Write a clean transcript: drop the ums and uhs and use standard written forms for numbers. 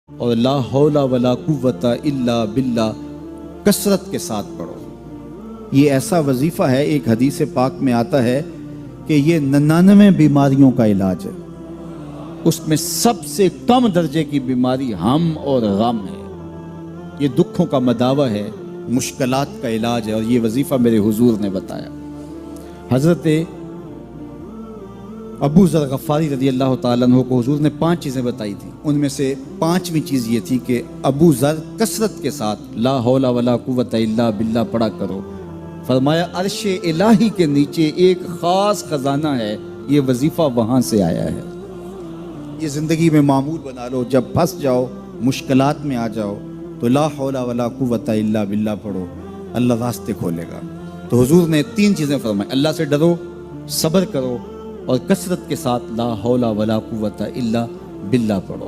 اور لا حول ولا قوت الا باللہ کثرت کے ساتھ پڑھو۔ یہ ایسا وظیفہ ہے، ایک حدیث پاک میں آتا ہے کہ یہ 99 بیماریوں کا علاج ہے، اس میں سب سے کم درجے کی بیماری ہم اور غم ہے۔ یہ دکھوں کا مداوع ہے، مشکلات کا علاج ہے، اور یہ وظیفہ میرے حضور نے بتایا۔ حضرت ابو ذر غفاری رضی اللہ تعالیٰ عنہ کو حضور نے 5 چیزیں بتائی تھیں، ان میں سے 5ویں چیز یہ تھی کہ ابو ذر کثرت کے ساتھ لا حول ولا قوت الا باللہ پڑھا کرو۔ فرمایا عرش الہی کے نیچے ایک خاص خزانہ ہے، یہ وظیفہ وہاں سے آیا ہے۔ یہ زندگی میں معمول بنا لو، جب پھنس جاؤ، مشکلات میں آ جاؤ تو لا حول ولا قوت الا باللہ پڑھو، اللہ راستے کھولے گا۔ تو حضور نے 3 چیزیں فرمائی، اللہ سے ڈرو، صبر کرو، اور کثرت کے ساتھ لا حول ولا قوت الا باللہ پڑھو۔